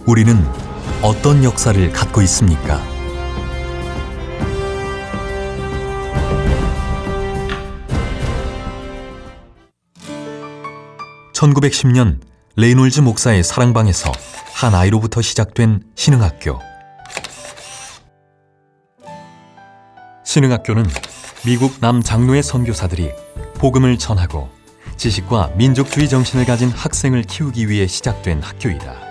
우리는 어떤 역사를 갖고 있습니까? (1910년) 레이놀즈 목사의 사랑방에서 한 아이로부터 시작된 신흥학교. 신흥학교는 미국 남장로의 선교사들이 복음을 전하고 지식과 민족주의 정신을 가진 학생을 키우기 위해 시작된 학교이다.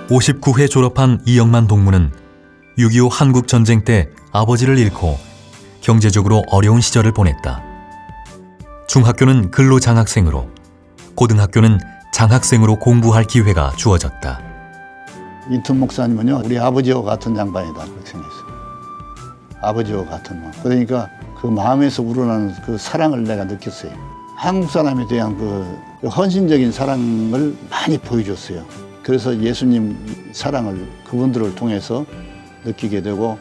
(59회) 졸업한 이영만 동무는 6.25 한국전쟁 때 아버지를 잃고 경제적으로 어려운 시절을 보냈다. 중학교는 근로장학생으로, 고등학교는 장학생으로 공부할 기회가 주어졌다. 인턴 목사님은요, 우리 아버지와 같은 양반이다 그렇게 생각했어요. 아버지와 같은 마음. 그러니까 그 마음에서 우러나는 그 사랑을 내가 느꼈어요. 한국 사람에 대한 그 헌신적인 사랑을 많이 보여줬어요. 그래서 예수님 사랑을 그분들을 통해서 느끼게 되고.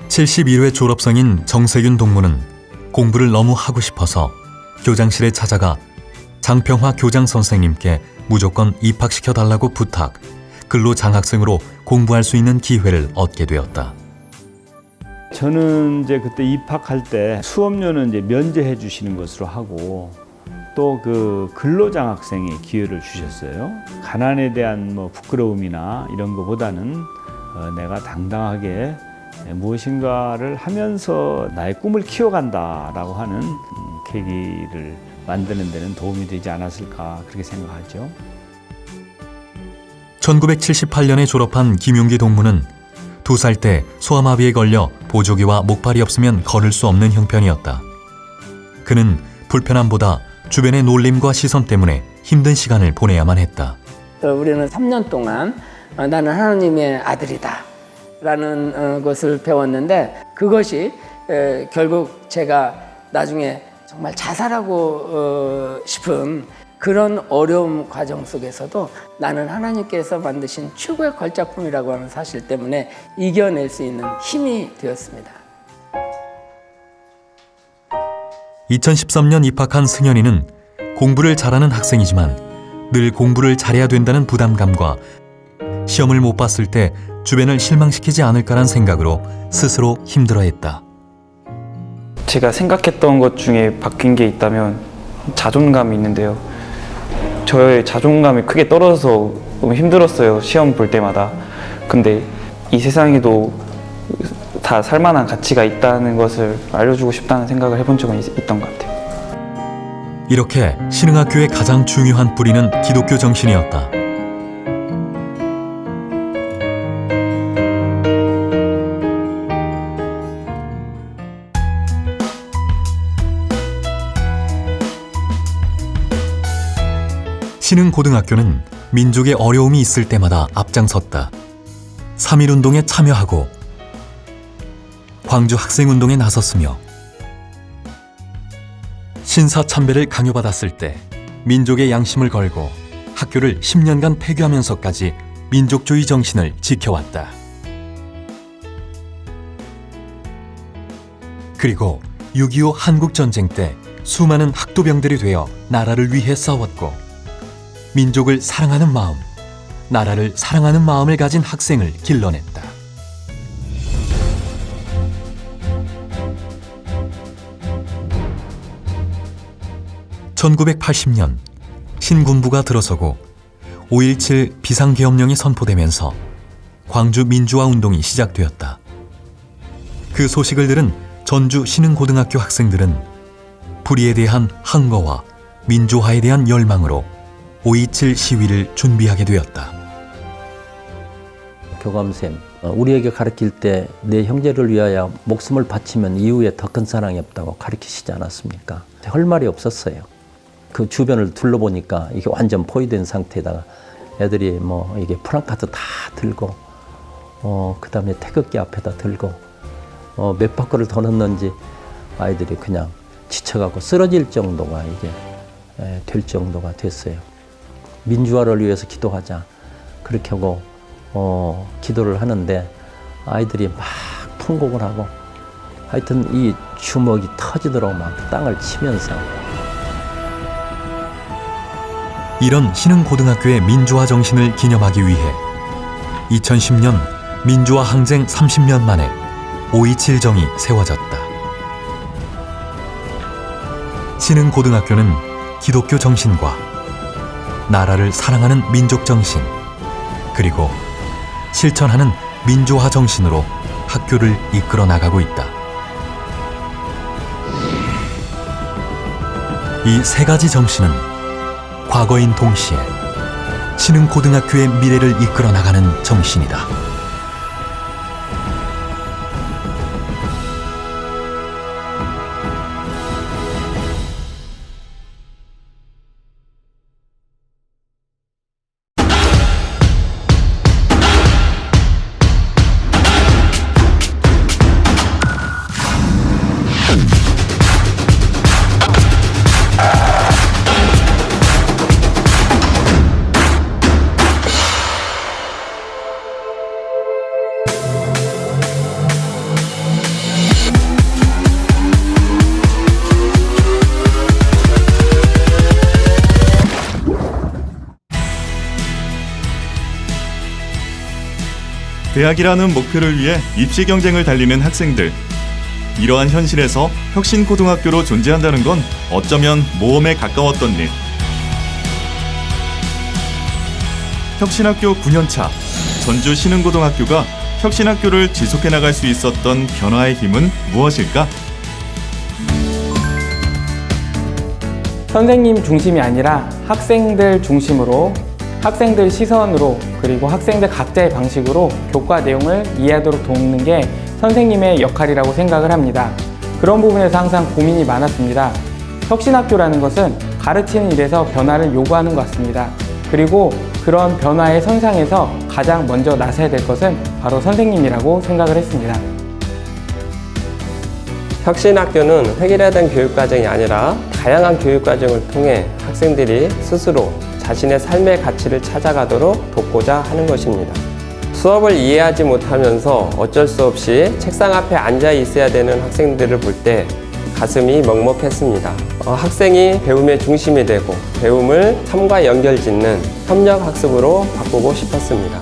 71회 졸업생인 정세균 동무는 공부를 너무 하고 싶어서 교장실에 찾아가 장평화 교장 선생님께 무조건 입학시켜달라고 부탁, 근로장학생으로 공부할 수 있는 기회를 얻게 되었다. 저는 이제 그때 입학할 때 수업료는 이제 면제해 주시는 것으로 하고, 또 그 근로장학생의 기회를 주셨어요. 가난에 대한 뭐 부끄러움이나 이런 것보다는 내가 당당하게 무엇인가를 하면서 나의 꿈을 키워간다라고 하는 계기를 만드는 데는 도움이 되지 않았을까 그렇게 생각하죠. 1978년에 졸업한 김용기 동무는 2살 때 소아마비에 걸려 보조기와 목발이 없으면 걸을 수 없는 형편이었다. 그는 불편함보다 주변의 놀림과 시선 때문에 힘든 시간을 보내야만 했다. 우리는 3년 동안 나는 하나님의 아들이다 라는 것을 배웠는데, 그것이 결국 제가 나중에 정말 자살하고 싶은 그런 어려움 과정 속에서도 나는 하나님께서 만드신 최고의 걸작품이라고 하는 사실 때문에 이겨낼 수 있는 힘이 되었습니다. 2013년 입학한 승현이는 공부를 잘하는 학생이지만 늘 공부를 잘해야 된다는 부담감과 시험을 못 봤을 때 주변을 실망시키지 않을까란 생각으로 스스로 힘들어했다. 제가 생각했던 것 중에 바뀐 게 있다면 자존감이 있는데요. 저의 자존감이 크게 떨어져서 너무 힘들었어요, 시험 볼 때마다. 근데 이 세상에도 다 살만한 가치가 있다는 것을 알려주고 싶다는 생각을 해본 적은 있던 것 같아요. 이렇게 신흥학교의 가장 중요한 뿌리는 기독교 정신이었다. 신흥고등학교는 민족의 어려움이 있을 때마다 앞장섰다. 3.1운동에 참여하고 광주 학생운동에 나섰으며 신사참배를 강요받았을 때 민족의 양심을 걸고 학교를 10년간 폐교하면서까지 민족주의 정신을 지켜왔다. 그리고 6.25 한국전쟁 때 수많은 학도병들이 되어 나라를 위해 싸웠고, 민족을 사랑하는 마음, 나라를 사랑하는 마음을 가진 학생을 길러냈다. (1980년) 신군부가 들어서고 5.17 비상계엄령이 선포되면서 광주 민주화운동이 시작되었다. 그 소식을 들은 전주 신흥고등학교 학생들은 불의에 대한 항거와 민주화에 대한 열망으로 5.27 시위를 준비하게 되었다. 교감쌤, 우리에게 가르칠 때 내 형제를 위하여 목숨을 바치면 이후에 더 큰 사랑이 없다고 가르치시지 않았습니까? 할 말이 없었어요. 그 주변을 둘러보니까 이게 완전 포위된 상태에다가 애들이 뭐 이게 프랑카드 다 들고, 그 다음에 태극기 앞에다 들고, 몇 바퀴를 더 넣는지 아이들이 그냥 지쳐가고 쓰러질 정도가 이게 될 정도가 됐어요. 민주화를 위해서 기도하자 그렇게 하고 기도를 하는데 아이들이 막 통곡을 하고 하여튼 이 주먹이 터지도록 막 땅을 치면서 이런 신흥고등학교의 민주화 정신을 기념하기 위해 2010년 민주화 항쟁 30년 만에 5.27정이 세워졌다. 신흥고등학교는 기독교 정신과 나라를 사랑하는 민족 정신, 그리고 실천하는 민주화 정신으로 학교를 이끌어 나가고 있다. 이 세 가지 정신은 과거인 동시에 신흥고등학교의 미래를 이끌어 나가는 정신이다. 대학이라는 목표를 위해 입시 경쟁을 달리는 학생들. 이러한 현실에서 혁신고등학교로 존재한다는 건 어쩌면 모험에 가까웠던 일. 혁신학교 9년차 전주 신흥고등학교가 혁신학교를 지속해 나갈 수 있었던 변화의 힘은 무엇일까? 선생님 중심이 아니라 학생들 중심으로, 학생들 시선으로, 그리고 학생들 각자의 방식으로 교과 내용을 이해하도록 돕는 게 선생님의 역할이라고 생각을 합니다. 그런 부분에서 항상 고민이 많았습니다. 혁신학교라는 것은 가르치는 일에서 변화를 요구하는 것 같습니다. 그리고 그런 변화의 선상에서 가장 먼저 나서야 될 것은 바로 선생님이라고 생각을 했습니다. 혁신학교는 획일화된 교육과정이 아니라 다양한 교육과정을 통해 학생들이 스스로 자신의 삶의 가치를 찾아가도록 돕고자 하는 것입니다. 수업을 이해하지 못하면서 어쩔 수 없이 책상 앞에 앉아 있어야 되는 학생들을 볼 때 가슴이 먹먹했습니다. 학생이 배움의 중심이 되고 배움을 삶과 연결짓는 협력학습으로 바꾸고 싶었습니다.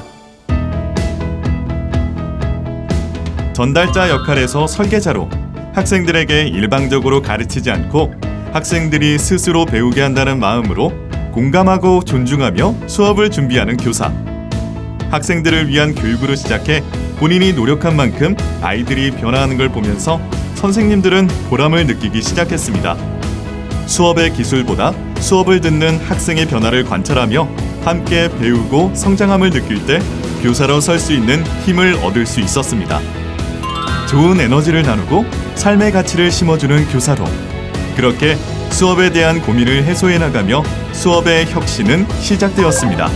전달자 역할에서 설계자로 학생들에게 일방적으로 가르치지 않고 학생들이 스스로 배우게 한다는 마음으로 공감하고 존중하며 수업을 준비하는 교사. 학생들을 위한 교육으로 시작해 본인이 노력한 만큼 아이들이 변화하는 걸 보면서 선생님들은 보람을 느끼기 시작했습니다. 수업의 기술보다 수업을 듣는 학생의 변화를 관찰하며 함께 배우고 성장함을 느낄 때 교사로 설 수 있는 힘을 얻을 수 있었습니다. 좋은 에너지를 나누고 삶의 가치를 심어주는 교사로, 그렇게 수업에 대한 고민을 해소해 나가며 수업의 혁신은 시작되었습니다.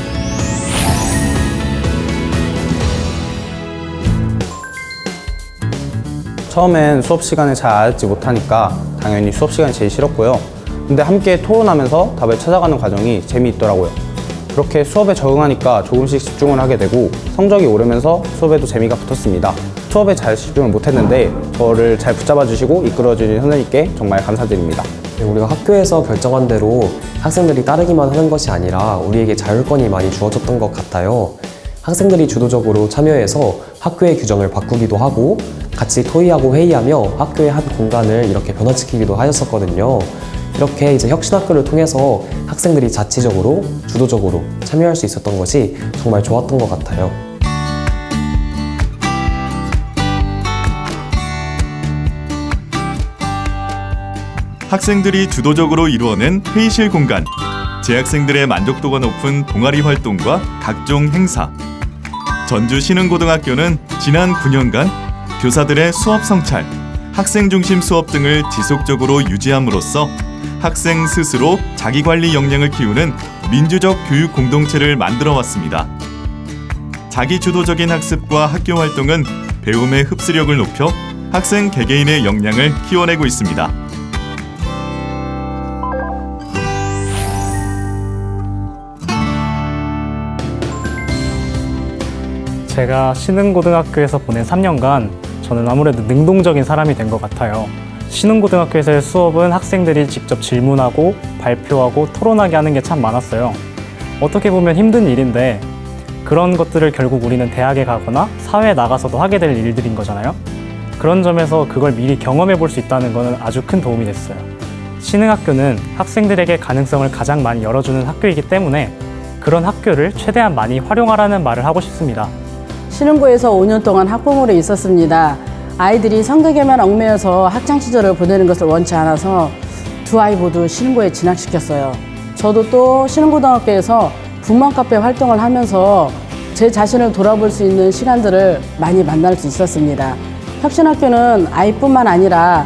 처음엔 수업 시간에 잘 알지 못하니까 당연히 수업 시간이 제일 싫었고요. 근데 함께 토론하면서 답을 찾아가는 과정이 재미있더라고요. 그렇게 수업에 적응하니까 조금씩 집중을 하게 되고 성적이 오르면서 수업에도 재미가 붙었습니다. 수업에 잘 집중을 못했는데 저를 잘 붙잡아 주시고 이끌어 주신 선생님께 정말 감사드립니다. 우리가 학교에서 결정한 대로 학생들이 따르기만 하는 것이 아니라 우리에게 자율권이 많이 주어졌던 것 같아요. 학생들이 주도적으로 참여해서 학교의 규정을 바꾸기도 하고 같이 토의하고 회의하며 학교의 한 공간을 이렇게 변화시키기도 하였었거든요. 이렇게 이제 혁신학교를 통해서 학생들이 자치적으로 주도적으로 참여할 수 있었던 것이 정말 좋았던 것 같아요. 학생들이 주도적으로 이루어낸 회의실 공간, 재학생들의 만족도가 높은 동아리 활동과 각종 행사. 전주 신흥고등학교는 지난 9년간 교사들의 수업 성찰, 학생 중심 수업 등을 지속적으로 유지함으로써 학생 스스로 자기관리 역량을 키우는 민주적 교육 공동체를 만들어 왔습니다. 자기주도적인 학습과 학교 활동은 배움의 흡수력을 높여 학생 개개인의 역량을 키워내고 있습니다. 제가 신흥고등학교에서 보낸 3년간 저는 아무래도 능동적인 사람이 된 것 같아요. 신흥고등학교에서의 수업은 학생들이 직접 질문하고 발표하고 토론하게 하는 게 참 많았어요. 어떻게 보면 힘든 일인데 그런 것들을 결국 우리는 대학에 가거나 사회에 나가서도 하게 될 일들인 거잖아요. 그런 점에서 그걸 미리 경험해 볼 수 있다는 것은 아주 큰 도움이 됐어요. 신흥학교는 학생들에게 가능성을 가장 많이 열어주는 학교이기 때문에 그런 학교를 최대한 많이 활용하라는 말을 하고 싶습니다. 신흥고에서 5년 동안 학부모로 있었습니다. 아이들이 성격에만 얽매여서 학창시절을 보내는 것을 원치 않아서 두 아이 모두 신흥고에 진학시켰어요. 저도 또 신흥고등학교에서 북망카페 활동을 하면서 제 자신을 돌아볼 수 있는 시간들을 많이 만날 수 있었습니다. 혁신학교는 아이뿐만 아니라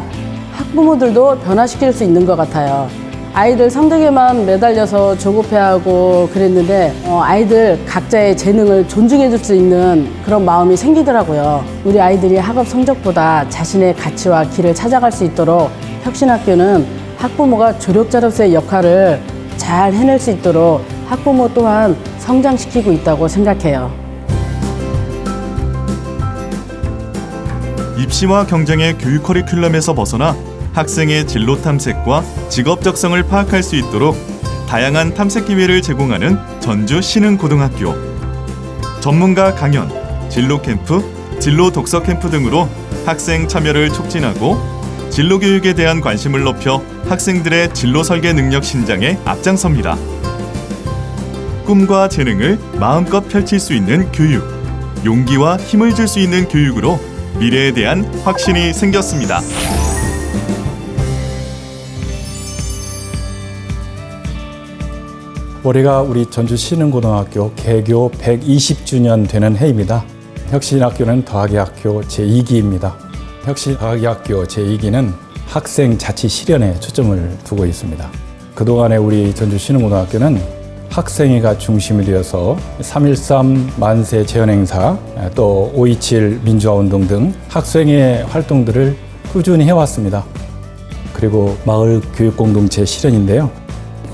학부모들도 변화시킬 수 있는 것 같아요. 아이들 성적에만 매달려서 조급해하고 그랬는데 아이들 각자의 재능을 존중해 줄 수 있는 그런 마음이 생기더라고요. 우리 아이들이 학업 성적보다 자신의 가치와 길을 찾아갈 수 있도록 혁신학교는 학부모가 조력자로서의 역할을 잘 해낼 수 있도록 학부모 또한 성장시키고 있다고 생각해요. 입시와 경쟁의 교육 커리큘럼에서 벗어나 학생의 진로 탐색과 직업 적성을 파악할 수 있도록 다양한 탐색 기회를 제공하는 전주 신흥고등학교. 전문가 강연, 진로 캠프, 진로 독서 캠프 등으로 학생 참여를 촉진하고 진로 교육에 대한 관심을 높여 학생들의 진로 설계 능력 신장에 앞장섭니다. 꿈과 재능을 마음껏 펼칠 수 있는 교육, 용기와 힘을 줄 수 있는 교육으로 미래에 대한 확신이 생겼습니다. 올해가 우리 전주 신흥고등학교 개교 120주년 되는 해입니다. 혁신학교는 더하기 학교 제2기입니다. 혁신 더하기 학교 제2기는 학생 자치 실현에 초점을 두고 있습니다. 그동안에 우리 전주 신흥고등학교는 학생회가 중심이 되어서 3.13 만세 재헌행사, 또 5.27 민주화운동 등 학생회 활동들을 꾸준히 해왔습니다. 그리고 마을 교육공동체 실현인데요.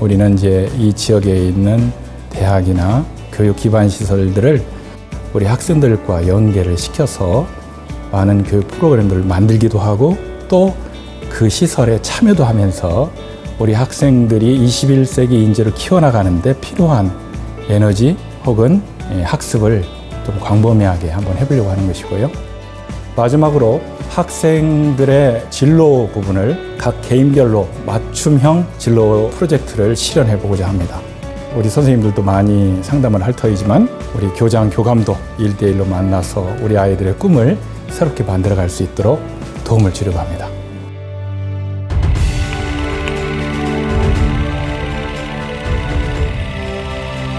우리는 이제 이 지역에 있는 대학이나 교육 기반 시설들을 우리 학생들과 연계를 시켜서 많은 교육 프로그램들을 만들기도 하고 또 그 시설에 참여도 하면서 우리 학생들이 21세기 인재를 키워나가는 데 필요한 에너지 혹은 학습을 좀 광범위하게 한번 해보려고 하는 것이고요. 마지막으로 학생들의 진로 부분을 각 개인별로 맞춤형 진로 프로젝트를 실현해 보고자 합니다. 우리 선생님들도 많이 상담을 할 터이지만 우리 교장, 교감도 1대1로 만나서 우리 아이들의 꿈을 새롭게 만들어갈 수 있도록 도움을 주려고 합니다.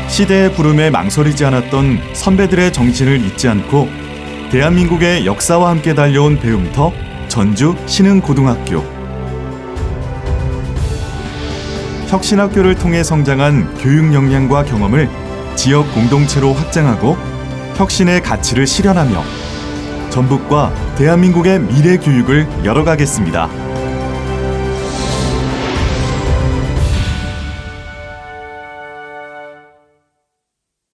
시대의 부름에 망설이지 않았던 선배들의 정신을 잊지 않고 대한민국의 역사와 함께 달려온 배움터 전주 신흥고등학교. 혁신학교를 통해 성장한 교육 역량과 경험을 지역 공동체로 확장하고 혁신의 가치를 실현하며 전북과 대한민국의 미래 교육을 열어가겠습니다.